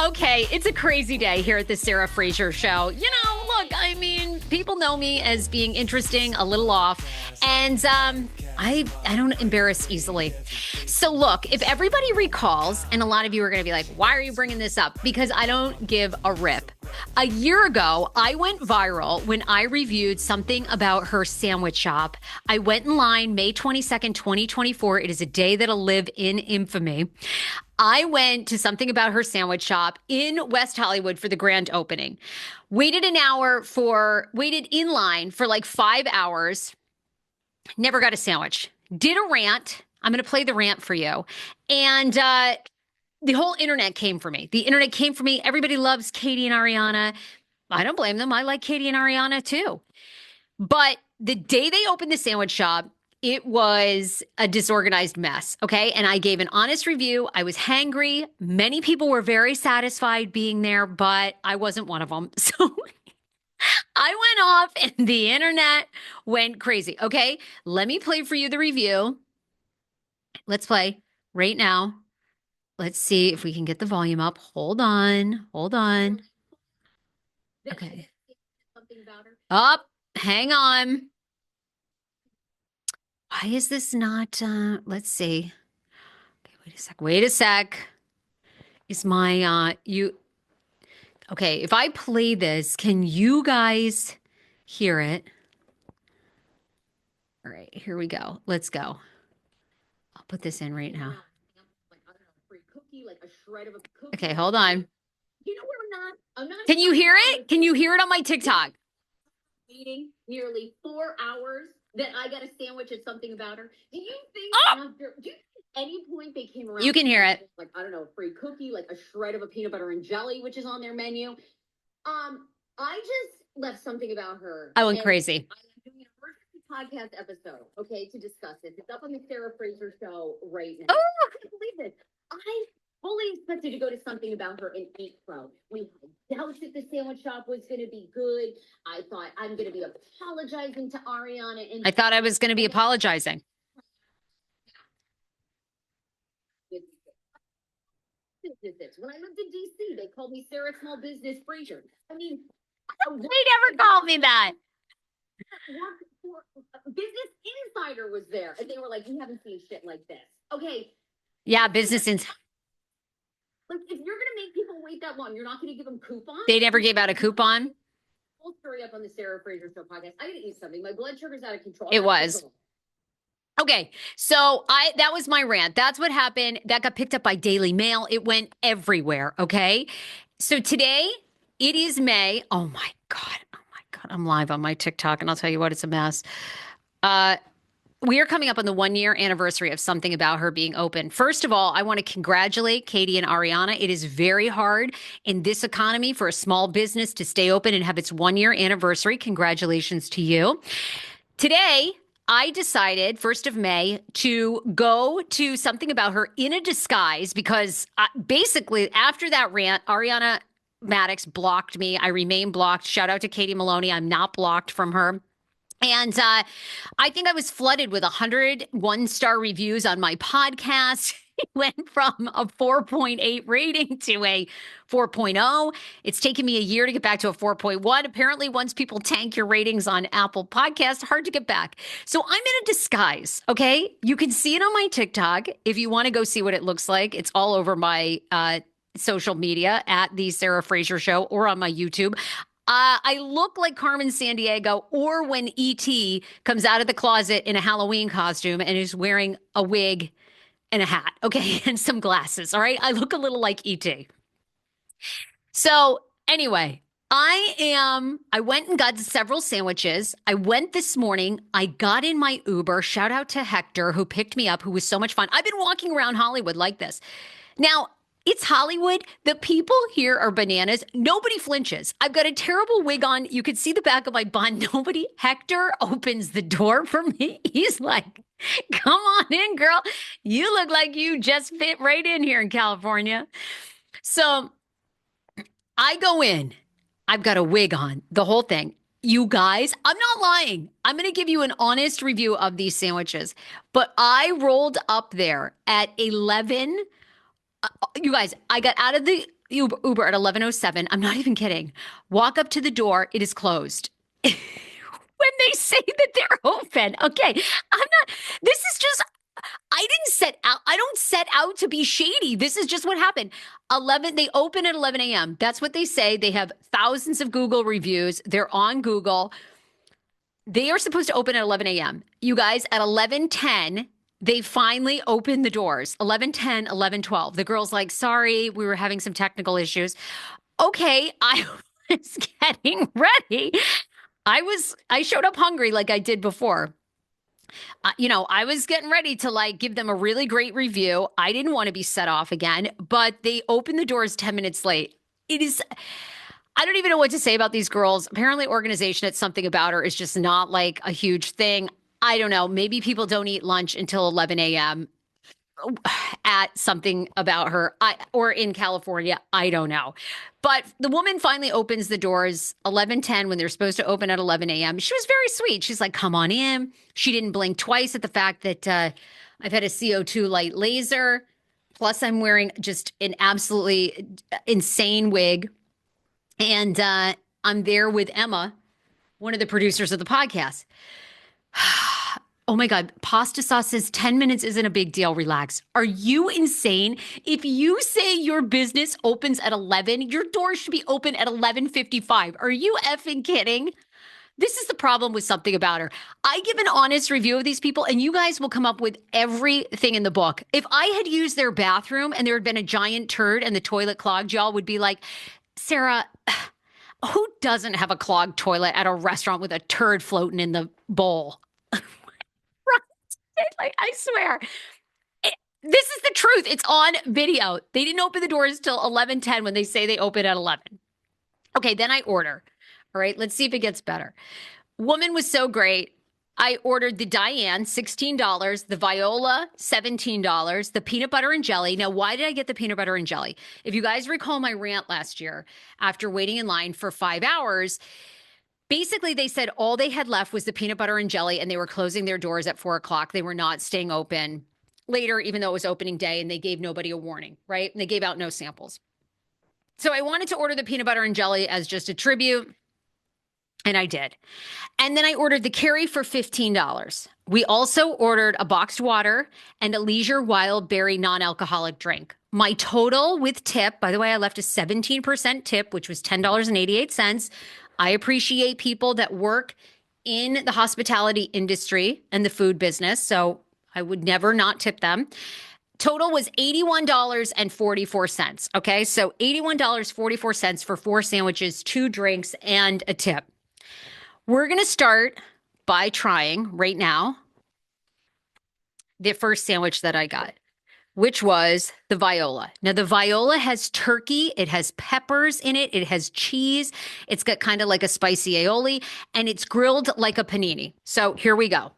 Okay, it's a crazy day here at the Sarah Fraser Show. Look, I mean, people know me as being interesting, a little off, and I don't embarrass easily. So look, if everybody recalls, and a lot of you are going to be like, why are you bringing this up? Because I don't give a rip. A year ago, I went viral when I reviewed something about her sandwich shop. I went in line May 22nd, 2024. It is a day that'll live in infamy. I went to something about her sandwich shop in West Hollywood for the grand opening. Waited in line for like 5 hours. Never got a sandwich. Did a rant. I'm going to play the rant for you. And the whole internet came for me. The internet came for me. Everybody loves Katie and Ariana. I don't blame them. I like Katie and Ariana too. But the day they opened the sandwich shop, it was a disorganized mess, okay? And I gave an honest review. I was hangry. Many people were very satisfied being there, but I wasn't one of them. So I went off and the internet went crazy, okay? Let me play for you the review. Let's play right now. Let's see if we can get the volume up. Hold on. Okay. Up. Hang on. Why is this not, let's see. Okay, wait a sec. Is my, okay, if I play this, can you guys hear it? All right, here we go. Let's go. I'll put this in right now. Okay, hold on. Can you hear it? Can you hear it on my TikTok? Waiting nearly 4 hours that I got a sandwich at something about her. Do you think at any point they came around? You can hear it. Like, I don't know, a free cookie, like a shred of a peanut butter and jelly, which is on their menu. I just left something about her. I went crazy. I'm doing an emergency podcast episode, okay, to discuss this. It's up on the Sarah Fraser Show right now. Oh, I can't believe this. I fully expected to go to something about her in April. We had doubts that the sandwich shop was going to be good. I thought I'm going to be apologizing to Ariana. And I thought I was going to be apologizing. When I lived in D.C., they called me Sarah Small Business Fraser. I mean, they never called me that. Business Insider was there, and they were like, "We haven't seen shit like this." Okay. Yeah, Business Insider. Like, if you're gonna make people wait that long, you're not gonna give them coupons. They never gave out a coupon. Full story up on the Sarah Fraser Show podcast. I gotta eat something. My blood sugar's out of control. It was. Okay, so that was my rant. That's what happened. That got picked up by Daily Mail. It went everywhere, okay? So today, it is May. Oh my God. I'm live on my TikTok, and I'll tell you what, it's a mess. We are coming up on the 1-year anniversary of something about her being open. First of all, I want to congratulate Katie and Ariana. It is very hard in this economy for a small business to stay open and have its 1-year anniversary. Congratulations to you. Today, I decided, 1st of May, to go to something about her in a disguise because basically after that rant, Ariana Maddox blocked me. I remain blocked. Shout out to Katie Maloney. I'm not blocked from her. And I think I was flooded with 100 one-star reviews on my podcast. It went from a 4.8 rating to a 4.0. It's taken me a year to get back to a 4.1. Apparently, once people tank your ratings on Apple Podcasts, hard to get back. So I'm in a disguise, okay? You can see it on my TikTok if you want to go see what it looks like. It's all over my social media at The Sarah Fraser Show or on my YouTube. I look like Carmen Sandiego or when E.T. comes out of the closet in a Halloween costume and is wearing a wig and a hat, okay, and some glasses, all right? I look a little like E.T. So anyway, I went and got several sandwiches. I went this morning. I got in my Uber. Shout out to Hector who picked me up, who was so much fun. I've been walking around Hollywood like this. Now, it's Hollywood. The people here are bananas. Nobody flinches. I've got a terrible wig on. You can see the back of my bun. Hector opens the door for me. He's like, come on in, girl. You look like you just fit right in here in California. So I go in. I've got a wig on, the whole thing. You guys, I'm not lying. I'm going to give you an honest review of these sandwiches. But I rolled up there at 11. You guys, I got out of the Uber at 11:07. I'm not even kidding. Walk up to the door. It is closed. When they say that they're open. Okay. This is just, I don't set out to be shady. This is just what happened. They open at 11 a.m. That's what they say. They have thousands of Google reviews. They're on Google. They are supposed to open at 11 a.m. You guys, at 11:10, they finally opened the doors. 11:10, 11:12. The girl's like, sorry, we were having some technical issues. Okay, I was getting ready. I showed up hungry like I did before. I was getting ready to like give them a really great review. I didn't want to be set off again, but they opened the doors 10 minutes late. I don't even know what to say about these girls. Apparently, organization at Something About Her is just not like a huge thing. I don't know. Maybe people don't eat lunch until 11 a.m. at Something About Her or in California. I don't know. But the woman finally opens the doors 11:10 when they're supposed to open at 11 a.m. She was very sweet. She's like, come on in. She didn't blink twice at the fact that I've had a CO2 light laser. Plus, I'm wearing just an absolutely insane wig. And I'm there with Emma, one of the producers of the podcast. Oh my God. Pasta sauce says 10 minutes isn't a big deal. Relax. Are you insane? If you say your business opens at 11, your door should be open at 11:55. Are you effing kidding? This is the problem with Something About Her. I give an honest review of these people, and you guys will come up with everything in the book. If I had used their bathroom and there had been a giant turd and the toilet clogged, y'all would be like, Sarah, who doesn't have a clogged toilet at a restaurant with a turd floating in the bowl? Right? Like, I swear. This is the truth. It's on video. They didn't open the doors till 11:10 when they say they open at 11. Okay, then I order. All right, let's see if it gets better. Woman was so great. I ordered the Diane, $16, the Viola, $17, the peanut butter and jelly. Now, why did I get the peanut butter and jelly? If you guys recall my rant last year, after waiting in line for 5 hours, basically they said all they had left was the peanut butter and jelly, and they were closing their doors at 4 o'clock. They were not staying open later, even though it was opening day, and they gave nobody a warning, right? And they gave out no samples. So I wanted to order the peanut butter and jelly as just a tribute. And I did. And then I ordered the Kerry for $15. We also ordered a boxed water and a Leisure Wild Berry non-alcoholic drink. My total with tip, by the way, I left a 17% tip, which was $10.88. I appreciate people that work in the hospitality industry and the food business, so I would never not tip them. Total was $81.44. Okay, so $81.44 for 4 sandwiches, 2 drinks, and a tip. We're going to start by trying right now the first sandwich that I got, which was the Viola. Now, the Viola has turkey. It has peppers in it. It has cheese. It's got kind of like a spicy aioli, and it's grilled like a panini. So here we go.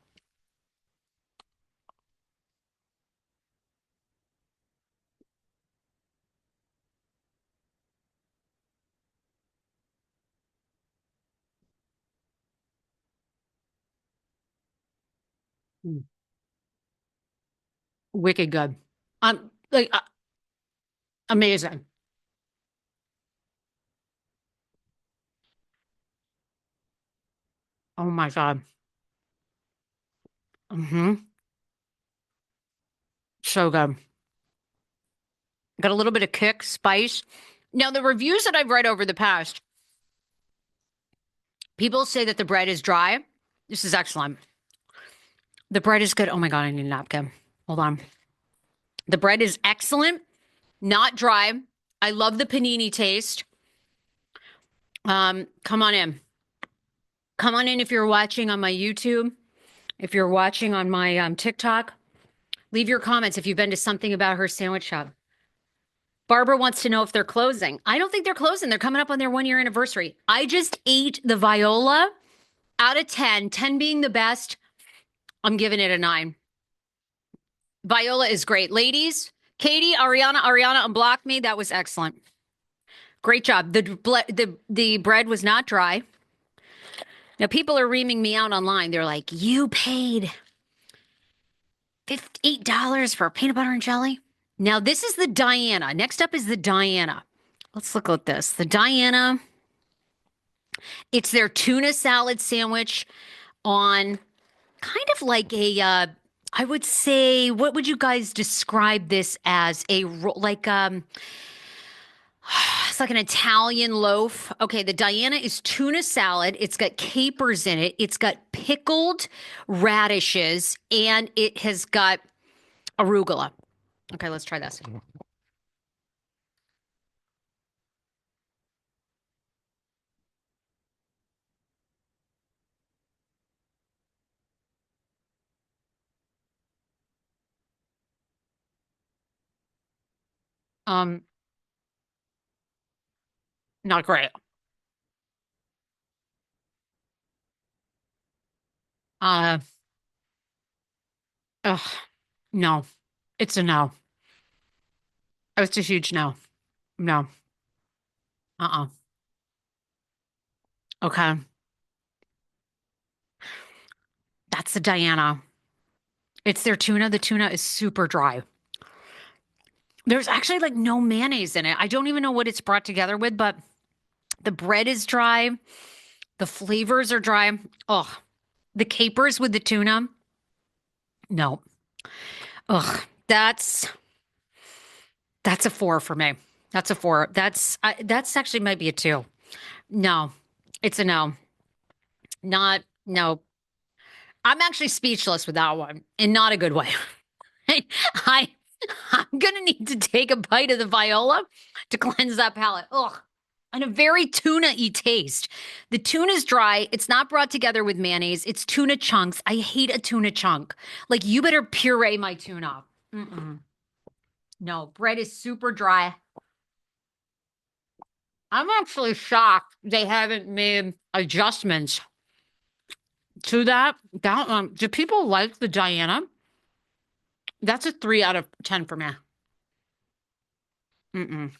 Wicked good. Like amazing. Oh my God. So good. Got a little bit of kick, spice. Now, the reviews that I've read over the past, people say that the bread is dry. This is excellent. The bread is good. Oh my God, I need a napkin. Hold on. The bread is excellent, not dry. I love the panini taste. Come on in. Come on in if you're watching on my YouTube. If you're watching on my TikTok, leave your comments if you've been to Something About Her sandwich shop. Barbara wants to know if they're closing. I don't think they're closing. They're coming up on their 1-year anniversary. I just ate the Viola out of 10, 10 being the best. I'm giving it a 9. Viola is great. Ladies, Katie, Ariana unblocked me. That was excellent. Great job. The bread was not dry. Now, people are reaming me out online. They're like, you paid $8 for peanut butter and jelly? Now, this is the Diana. Next up is the Diana. Let's look at this. The Diana, it's their tuna salad sandwich on kind of like a, I would say, what would you guys describe this as? It's like an Italian loaf. Okay, the Diana is tuna salad. It's got capers in it. It's got pickled radishes, and it has got arugula. Okay, let's try this. Um, Not great. Uh, ugh, no, it's a no. It's a huge no. No. Uh-uh. Okay. That's the Diana. It's their tuna. The tuna is super dry. There's actually like no mayonnaise in it. I don't even know what it's brought together with, but the bread is dry. The flavors are dry. Oh, the capers with the tuna. No. Ugh. That's a 4 for me. That's a 4. That's actually might be a 2. No. It's a no. Not no. I'm actually speechless with that one, in not a good way. I I'm gonna need to take a bite of the viola to cleanse that palate. Ugh. And a very tuna-y taste. The tuna's dry. It's not brought together with mayonnaise. It's tuna chunks. I hate a tuna chunk. Like, you better puree my tuna. Mm-mm. No, bread is super dry. I'm actually shocked they haven't made adjustments to that. Do people like the Diana? That's a 3 out of 10 for me. Mm-mm.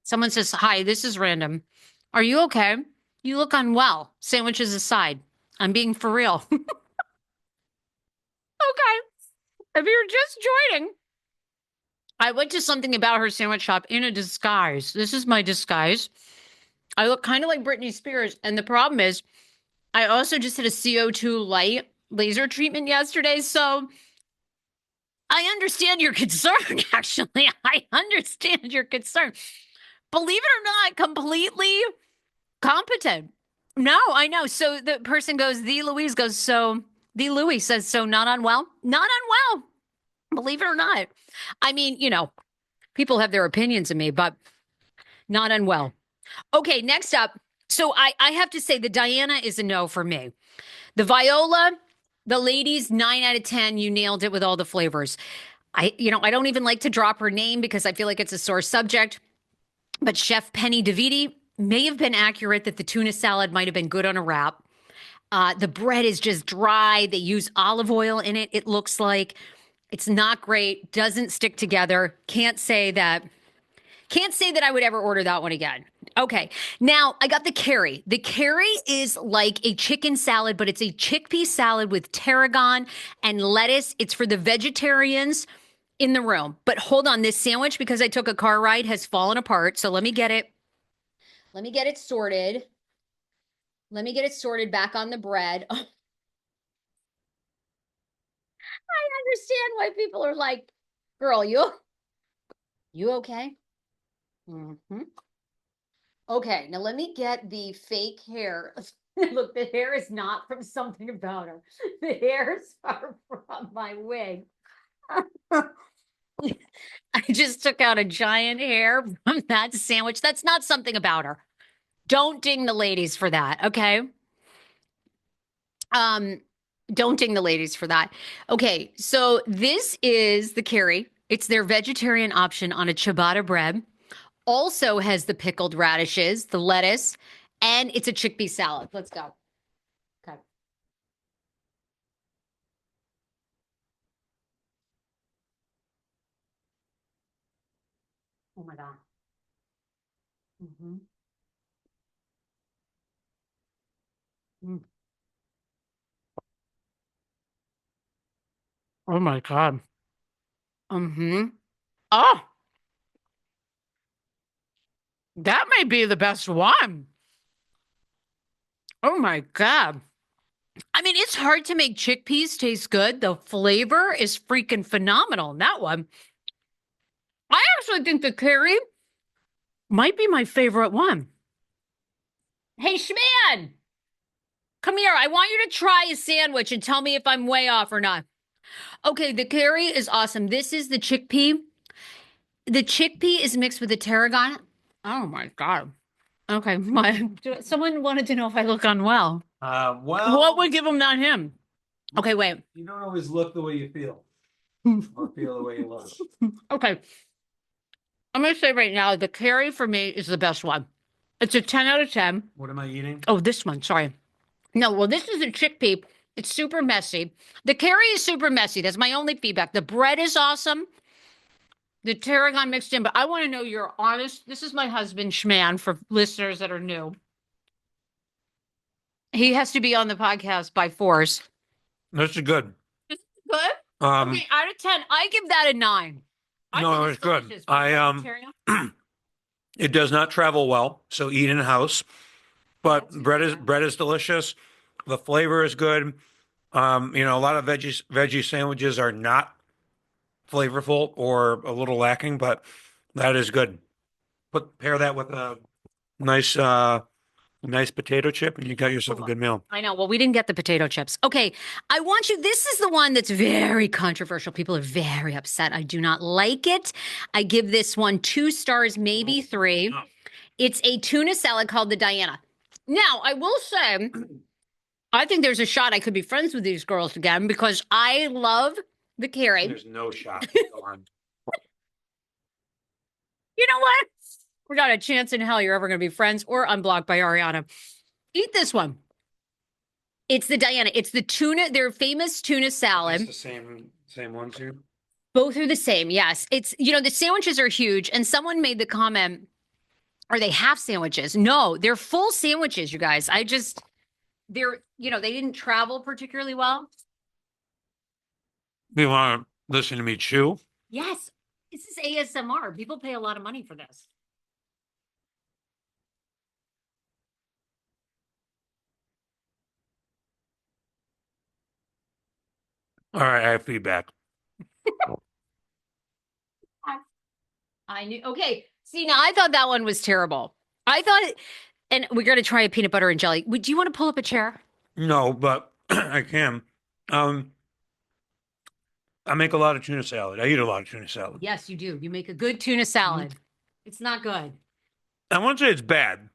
Someone says, "Hi, this is random. Are you okay? You look unwell. Sandwiches aside. I'm being for real." Okay. If you're just joining, I went to something about her sandwich shop in a disguise. This is my disguise. I look kind of like Britney Spears. And the problem is, I also just had a CO2 light laser treatment yesterday. So I understand your concern, actually. I understand your concern. Believe it or not, completely competent. No, I know. So the person goes, the Louise says, so not unwell? Not unwell. Believe it or not. I mean, people have their opinions of me, but not unwell. Okay, next up. So I have to say the Diana is a no for me. The Viola, the ladies, 9 out of 10. You nailed it with all the flavors. I don't even like to drop her name because I feel like it's a sore subject. But Chef Penny DeViti may have been accurate that the tuna salad might have been good on a wrap. The bread is just dry. They use olive oil in it. It looks like it's not great. Doesn't stick together. Can't say that. Can't say that I would ever order that one again. Okay. Now I got the Kerry. The Kerry is like a chicken salad, but it's a chickpea salad with tarragon and lettuce. It's for the vegetarians in the room. But hold on, this sandwich, because I took a car ride, has fallen apart. So let me get it. Let me get it sorted. Let me get it sorted back on the bread. I understand why people are like, girl, you okay? Mm-hmm. Okay, now let me get the fake hair. Look, the hair is not from something about her. The hairs are from my wig. I just took out a giant hair from that sandwich. That's not something about her. Don't ding the ladies for that, okay? Um, don't ding the ladies for that. Okay, so this is the Kerry. It's their vegetarian option on a ciabatta bread. Also has the pickled radishes, the lettuce, and it's a chickpea salad. Let's go. Okay. Oh my God. Mm-hmm. Mm. Oh my God. Mm-hmm. Oh, that may be the best one. Oh my God. I mean, it's hard to make chickpeas taste good. The flavor is freaking phenomenal in that one. I actually think the Kerry might be my favorite one. Hey, Schman, come here. I want you to try a sandwich and tell me if I'm way off or not. Okay, the Kerry is awesome. This is the chickpea. The chickpea is mixed with the tarragon. Oh my God. Okay, someone wanted to know if I look unwell. Well, What would give him, not him? Okay, wait. You don't always look the way you feel, or feel the way you look. Okay. I'm going to say right now, the Kerry for me is the best one. It's a 10 out of 10. What am I eating? Oh, this one. Sorry. No, well, this is a chickpea. It's super messy. The Kerry is super messy. That's my only feedback. The bread is awesome. The tarragon mixed in, but I want to know your honest. This is my husband, Schman, for listeners that are new. He has to be on the podcast by force. This is good. This is good? Um, Okay, out of 10, I give that a 9. No, it's good. delicious. It does not travel well, so eat in house. But bread is delicious. The flavor is good. A lot of veggie sandwiches are not flavorful or a little lacking, but that is good. Pair that with a nice potato chip, and you got yourself a good meal. I know. Well, we didn't get the potato chips. Okay. This is the one that's very controversial. People are very upset. I do not like it. I give this one 2 stars, maybe 3. It's a tuna salad called the Diana. Now, I will say, I think there's a shot I could be friends with these girls again because I love the Kerry. There's no shot. Go on. You know what? We're not a chance in hell you're ever going to be friends or unblocked by Ariana. Eat this one. It's the Diana. It's the tuna, their famous tuna salad. It's the same ones here. Both are the same. Yes. It's, the sandwiches are huge. And someone made the comment, are they half sandwiches? No, they're full sandwiches, you guys. They didn't travel particularly well. You want to listen to me chew? Yes. This is ASMR. People pay a lot of money for this. All right, I have feedback. I knew. Okay. See, now I thought that one was terrible. And we're going to try a peanut butter and jelly. Do you want to pull up a chair? No, but I can. I make a lot of tuna salad. I eat a lot of tuna salad. Yes, you do. You make a good tuna salad. It's not good. I won't say it's bad,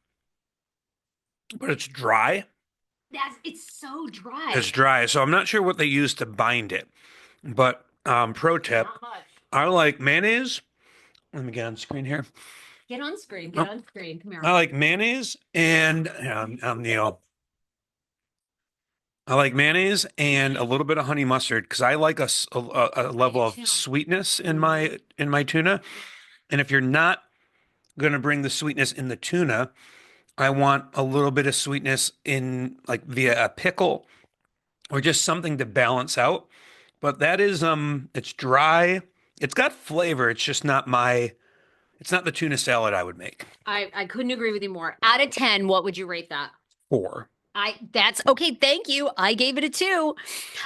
but it's dry. It's so dry. It's dry, so I'm not sure what they use to bind it. But pro tip, Not much. I like mayonnaise. Let me get on screen here. Get on screen. Get on screen. Come here. I like mayonnaise and I'm Neil. I like mayonnaise and a little bit of honey mustard because I like a level of sweetness in my tuna. And if you're not going to bring the sweetness in the tuna, I want a little bit of sweetness in like via a pickle or just something to balance out. But that is it's dry. It's got flavor. It's just not it's not the tuna salad I would make. I couldn't agree with you more. Out of 10, what would you rate that? 4. That's okay. Thank you. I gave it a 2.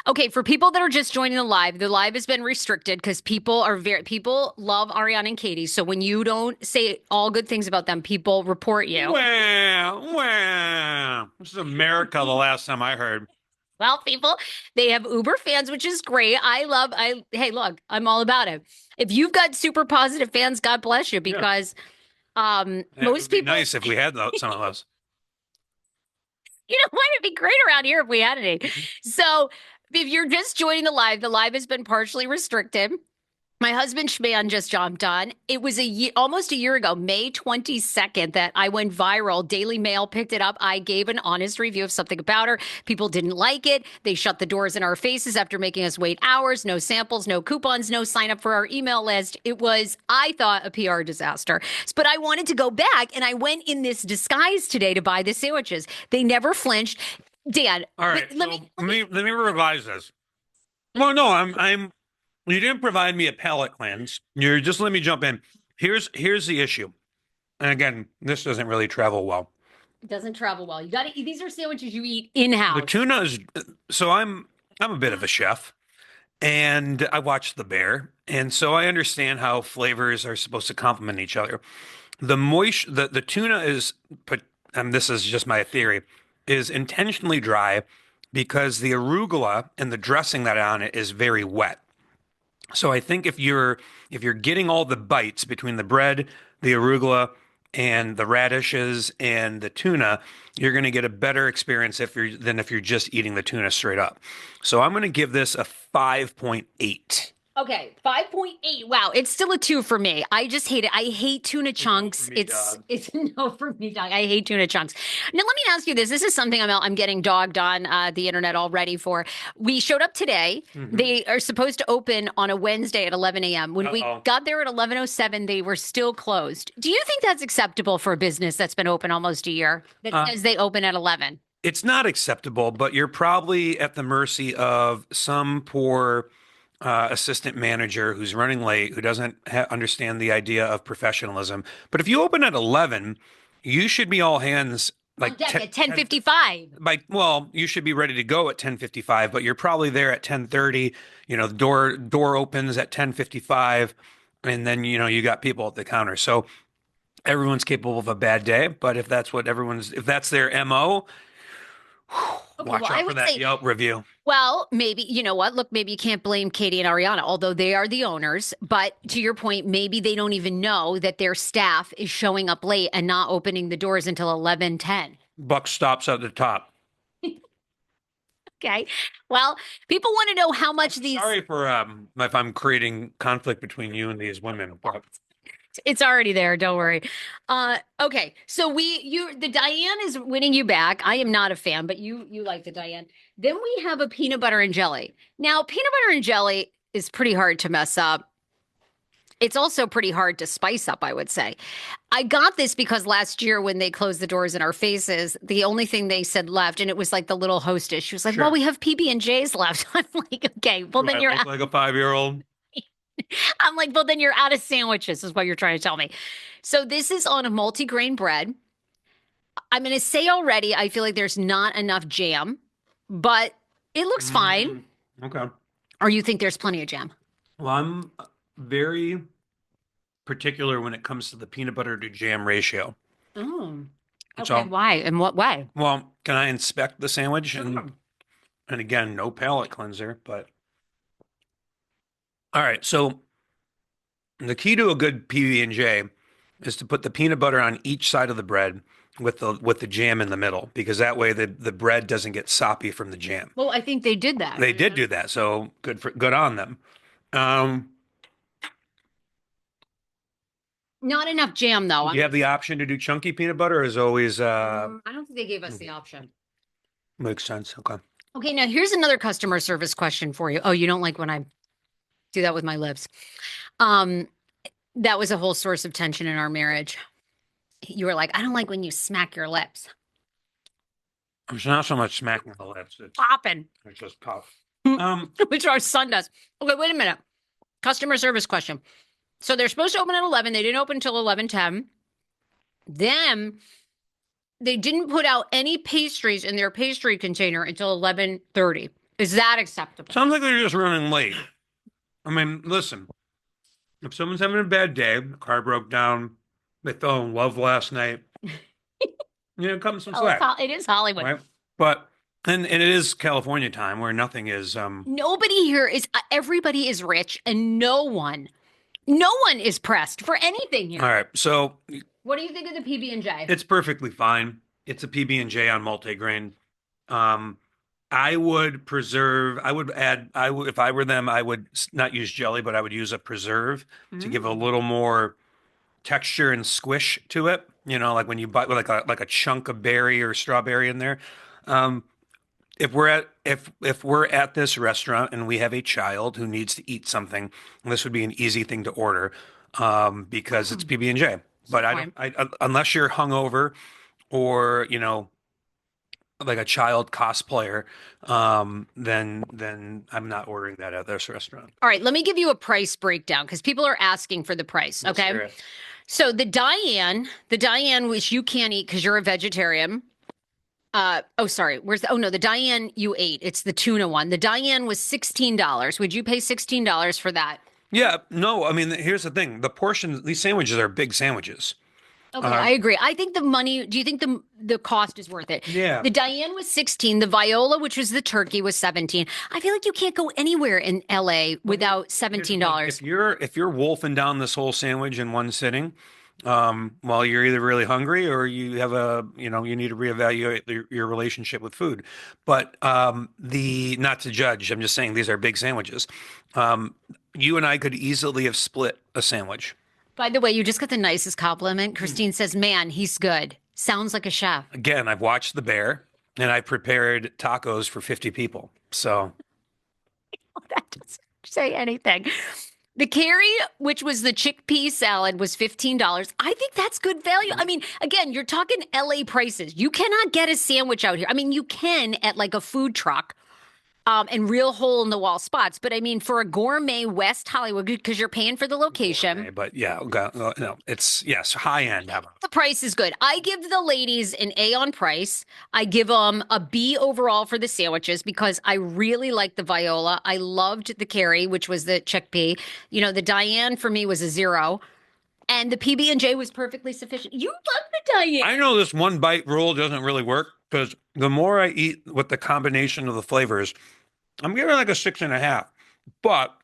Okay. For people that are just joining the live has been restricted because people love Ariana and Katie. So when you don't say all good things about them, people report you. Wow. This is America the last time I heard. Well, people, they have Uber fans, which is great. Hey, look, I'm all about it. If you've got super positive fans, God bless you because most people. Nice if we had some of those. You know what? It'd be great around here if we had any. So if you're just joining the live has been partially restricted. My husband Schman just jumped on. It was almost a year ago, May 22nd, that I went viral. Daily Mail picked it up. I gave an honest review of something about her. People didn't like it. They shut the doors in our faces after making us wait hours. No samples, no coupons, no sign up for our email list. It was, I thought, a PR disaster. But I wanted to go back, and I went in this disguise today to buy the sandwiches. They never flinched. Dan, all right. Let me revise this. Well, no, You didn't provide me a palate cleanse. You're just let me jump in. Here's the issue. And again, this doesn't really travel well. It doesn't travel well. You got to these are sandwiches you eat The in-house. tuna is so I'm a bit of a chef and I watched The Bear, and so I understand how flavors are supposed to complement each other. The tuna is, but and this is just my theory, is intentionally dry because the arugula and the dressing that on it is very wet. So I think if you're getting all the bites between the bread, the arugula, and the radishes and the tuna, you're going to get a better experience than if you're just eating the tuna straight up. So I'm going to give this a 5.8. Okay, 5.8. Wow, it's still a 2 for me. I just hate it. I hate tuna chunks. me, dog. It's a no for me, dog. I hate tuna chunks. Now let me ask you this. This is something I'm getting dogged on the internet already for. We showed up today. They are supposed to open on a Wednesday at 11 a.m. When we got there at 11:07, they were still closed. Do you think that's acceptable for a business that's been open almost a year that says they open at 11? It's not acceptable, but you're probably at the mercy of some poor assistant manager who's running late, who doesn't understand the idea of professionalism. But if you open at 11, you should be all hands like At 10:55. well, you should be ready to go at 10:55, but you're probably there at 10:30. The door opens at 10:55, and then you got people at the counter. So everyone's capable of a bad day, but if that's their MO, watch I out for would that say- Yelp review. Well, maybe, you know what? Look, maybe you can't blame Katie and Ariana, although they are the owners. But to your point, maybe they don't even know that their staff is showing up late and not opening the doors until 11:10. Buck stops at the top. Okay. Well, people want to know how much these. Sorry for if I'm creating conflict between you and these women. But It's already there. Don't worry. Okay. So the Diane is winning you back. I am not a fan, but you like the Diane. Then we have a peanut butter and jelly. Now, peanut butter and jelly is pretty hard to mess up. It's also pretty hard to spice up, I would say. I got this because last year when they closed the doors in our faces, the only thing they said left, and it was like the little hostess. She was like, Sure. well, we have PB&Js left. I'm like, okay, well, then I look like a 5-year-old. I'm like, well, then you're out of sandwiches, is what you're trying to tell me. So this is on a multi-grain bread. I'm going to say already, I feel like there's not enough jam, but it looks fine. Okay. Or you think there's plenty of jam? Well, I'm very particular when it comes to the peanut butter to jam ratio. Oh, okay. So- Why? In what way? Well, can I inspect the sandwich? And again, no palate cleanser, but all right. So the key to a good PB&J is to put the peanut butter on each side of the bread with the jam in the middle, because that way the bread doesn't get soppy from the jam. Well, I think they did that. They did do that, so good on them. Not enough jam, though. You have the option to do chunky peanut butter, as always. I don't think they gave us the option. Makes sense. Okay. Okay, now here's another customer service question for you. Oh, you don't like when I do that with my lips. That was a whole source of tension in our marriage. You were like, I don't like when you smack your lips. It's not so much smacking the lips. Popping, It's just puff. which our son does. Okay, wait a minute. Customer service question. So they're supposed to open at 11. They didn't open until 11:10. Then they didn't put out any pastries in their pastry container until 11:30. Is that acceptable? Sounds like they're just running late. I mean, listen, if someone's having a bad day, the car broke down, they fell in love last night, cut them some slack, It is Hollywood. right? But and it is California time where nothing is. Nobody here is, everybody is rich and no one is pressed for anything here. All right, so What do you think of the PB&J? it's perfectly fine. It's a PB&J on multigrain. I would add, if I were them, I would not use jelly, but I would use a preserve to give a little more texture and squish to it. Like when you bite like a chunk of berry or strawberry in there. If we're at this restaurant and we have a child who needs to eat something, this would be an easy thing to order, because it's PB&J. But unless you're hungover or like a child cosplayer, then I'm not ordering that at this restaurant. All right, let me give you a price breakdown because people are asking for the price. Let's Okay. hear it. So the Diane, which you can't eat because you're a vegetarian. Oh, sorry. The Diane you ate. It's the tuna one. The Diane was $16. Would you pay $16 for that? Yeah, no, I mean, here's the thing. The portions, these sandwiches are big sandwiches. Okay, I agree. I think the money, do you think the cost is worth it? Yeah. The Diane was 16, the Viola, which was the turkey, was 17. I feel like you can't go anywhere in LA without $17. If you're wolfing down this whole sandwich in one sitting, well, you're either really hungry or you have you need to reevaluate your relationship with food. But not to judge, I'm just saying these are big sandwiches. You and I could easily have split a sandwich. By the way, you just got the nicest compliment. Christine says, man, he's good. Sounds like a chef. Again, I've watched The Bear and I prepared tacos for 50 people. So That doesn't say anything. The Kerry, which was the chickpea salad, was $15. I think that's good value. I mean, again, you're talking LA prices. You cannot get a sandwich out here. I mean, you can at like a food truck. And real hole in the wall spots. But I mean, for a gourmet West Hollywood, because you're paying for the location. okay, but yeah, no, it's yes, high end. The price is good. I give the ladies an A on price. I give them a B overall for the sandwiches because I really like the Viola. I loved the Kerry, which was the chickpea. The Diane for me was a 0. And the PB&J was perfectly sufficient. You love the Diane. I know this one bite rule doesn't really work because the more I eat with the combination of the flavors, I'm giving like a 6.5. But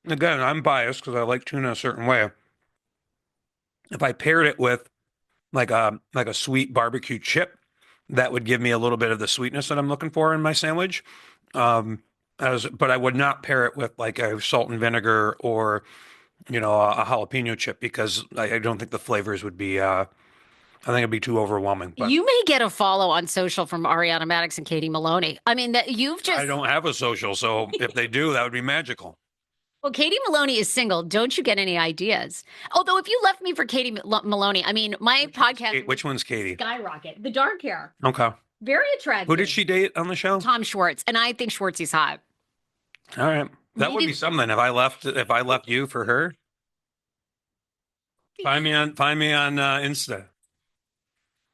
again, I'm biased because I like tuna a certain way. If I paired it with like a sweet barbecue chip, that would give me a little bit of the sweetness that I'm looking for in my sandwich. But I would not pair it with like a salt and vinegar or a jalapeno chip because I don't think the flavors would be. I think it'd be too overwhelming. But You may get a follow on social from Ariana Madix and Katie Maloney. I mean, that you've just. I don't have a social, so if they do, that would be magical. Well, Katie Maloney is single. Don't you get any ideas? Although, if you left me for Katie Maloney, I mean, my podcast. Which one's Katie? Skyrocket. The dark hair. Okay. Very attractive. Who did she date on the show? Tom Schwartz. And I think Schwartzy's hot. All right. That would Maybe- be something if I left you for her. Find me on Insta.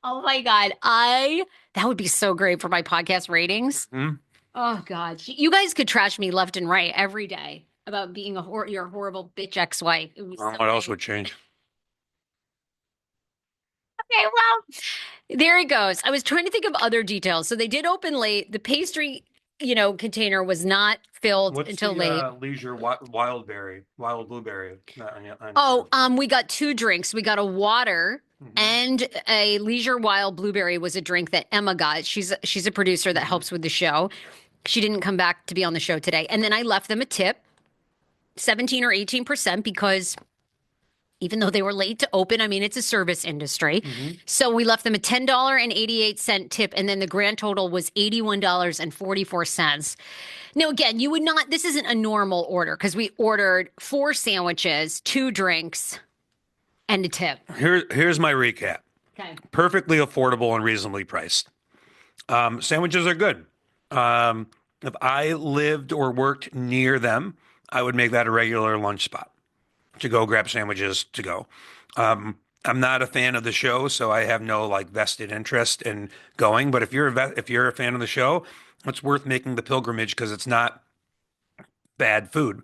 Oh my God. That would be so great for my podcast ratings. Hmm? Oh God. You guys could trash me left and right every day about being you're a horrible bitch ex-wife. It would be so What else great. would change? Okay, well, there it goes. I was trying to think of other details. So they did open late. The pastry, container was not filled until late. Leisure wild blueberry? We got 2 drinks. We got a water and a Leisure Wild Blueberry was a drink that Emma got. She's a producer that helps with the show. She didn't come back to be on the show today. And then I left them a tip, 17 or 18%, because even though they were late to open, I mean, it's a service industry. So we left them a $10.88 tip, and then the grand total was $81.44. Now, again, you would not, this isn't a normal order because we ordered 4 sandwiches, 2 drinks, and a tip. Here's my recap. Okay. Perfectly affordable and reasonably priced. Sandwiches are good. If I lived or worked near them, I would make that a regular lunch spot to go grab sandwiches to go. I'm not a fan of the show, so I have no like vested interest in going. But if you're a fan of the show, it's worth making the pilgrimage because it's not bad food.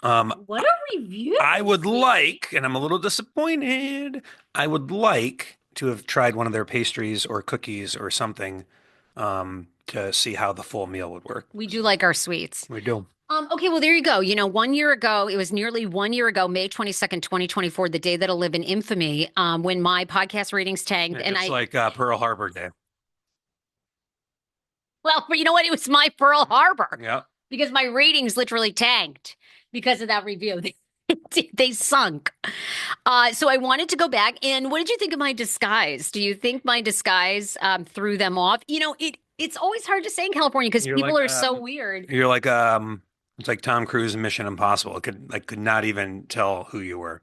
What a review. I would like, and I'm a little disappointed, I would like to have tried one of their pastries or cookies or something to see how the full meal would work. We do like our sweets. We do. Okay, well, there you go. 1 year ago, it was nearly 1 year ago, May 22nd, 2024, the day that'll live in infamy, when my podcast ratings tanked. Yeah, and just like Pearl Harbor Day. Well, but you know what? It was my Pearl Harbor. Yeah. Because my ratings literally tanked because of that review. They sunk. So I wanted to go back. And what did you think of my disguise? Do you think my disguise threw them off? It's always hard to say in California because You're people like, are so weird. You're like it's like Tom Cruise in Mission Impossible. Could not even tell who you were.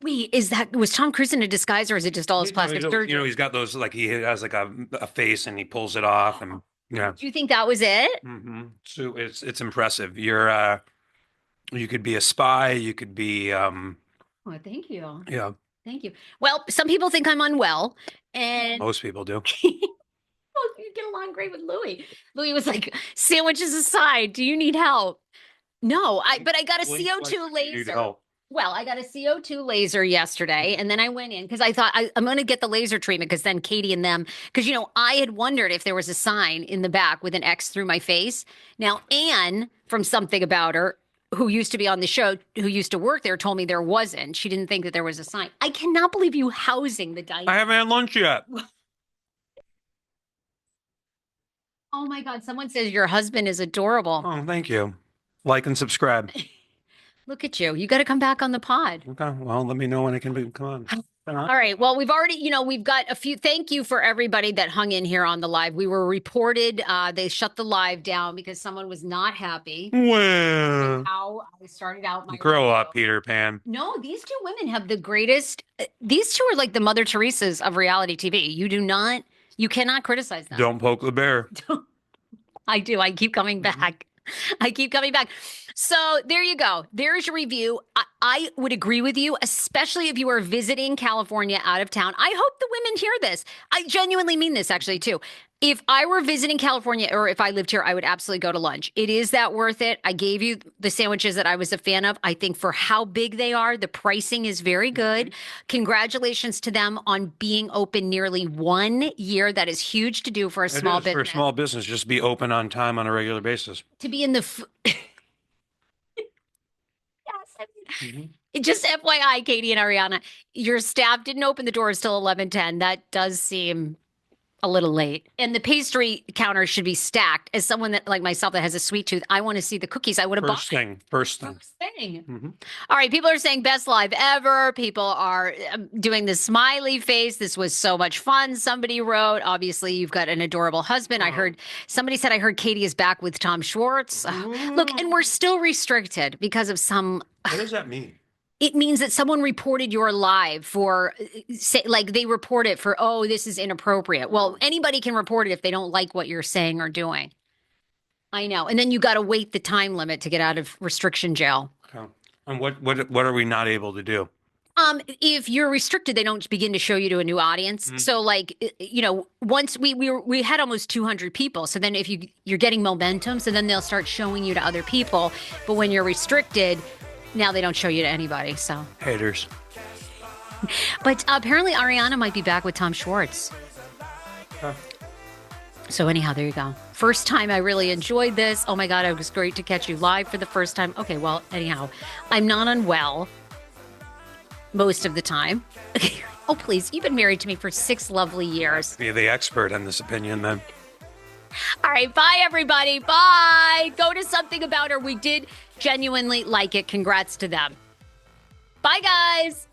Wait, was Tom Cruise in a disguise or is it just all his plastic surgery? You know, he's got those, like, he has like a face and he pulls it off, and yeah. Do you think that was it? So it's impressive. You could be a spy, you could be Oh, thank you. yeah, Thank you. Well, some people think I'm unwell, and most people do. well, you get along great with Louis. Louis was like, sandwiches aside, do you need help? No, but I got a Blink CO2 like you need laser. help. Well, I got a CO2 laser yesterday, and then I went in because I thought I'm going to get the laser treatment because then Katie and them, because I had wondered if there was a sign in the back with an X through my face. Now, Anne from Something About Her, who used to be on the show, who used to work there, told me there wasn't. She didn't think that there was a sign. I cannot believe you housing the Diane. I haven't had lunch yet. Oh my God! Someone says your husband is adorable. Oh, thank you. Like and subscribe. Look at you. You got to come back on the pod. Okay. Well, let me know when I can come on. All right. Well, we've already, we've got a few. Thank you for everybody that hung in here on the live. We were reported. They shut the live down because someone was not happy Well, with how I started out my grow review. up, Peter Pan. No, these two women have the greatest. These two are like the Mother Teresas of reality TV. You cannot criticize them. Don't poke the bear. I do. I keep coming back. I keep coming back. So there you go. There's your review. I would agree with you, especially if you are visiting California out of town. I hope the women hear this. I genuinely mean this actually too. If I were visiting California or if I lived here, I would absolutely go to lunch. It is that worth it. I gave you the sandwiches that I was a fan of. I think for how big they are, the pricing is very good. Congratulations to them on being open nearly 1 year. That is huge to do for a small business. For a small business, just be open on time on a regular basis. To be in the Just FYI, Katie and Ariana, your staff didn't open the doors till 11:10. That does seem a little late. And the pastry counter should be stacked. As someone that like myself that has a sweet tooth, I want to see the cookies. I would have bought. First thing. All right, people are saying best live ever. People are doing the smiley face. This was so much fun. Somebody wrote, obviously, you've got an adorable husband. I heard somebody said, I heard Katie is back with Tom Schwartz. Look, and we're still restricted because of some. What does that mean? It means that someone reported your live for, say, like they report it for, oh, this is inappropriate. Well, anybody can report it if they don't like what you're saying or doing. I know. And then you got to wait the time limit to get out of restriction jail. Okay. And what are we not able to do? If you're restricted, they don't begin to show you to a new audience. So like, once we had almost 200 people. So then if you're getting momentum, so then they'll start showing you to other people. But when you're restricted, now they don't show you to anybody, so. Haters. But apparently Ariana might be back with Tom Schwartz. Huh. So anyhow, there you go. First time I really enjoyed this. Oh my God, it was great to catch you live for the first time. Okay, well, anyhow, I'm not unwell most of the time. Oh, please, you've been married to me for 6 lovely years. Be the expert in this opinion then. All right, bye, everybody. Bye. Go to Something About Her. We did genuinely like it. Congrats to them. Bye, guys.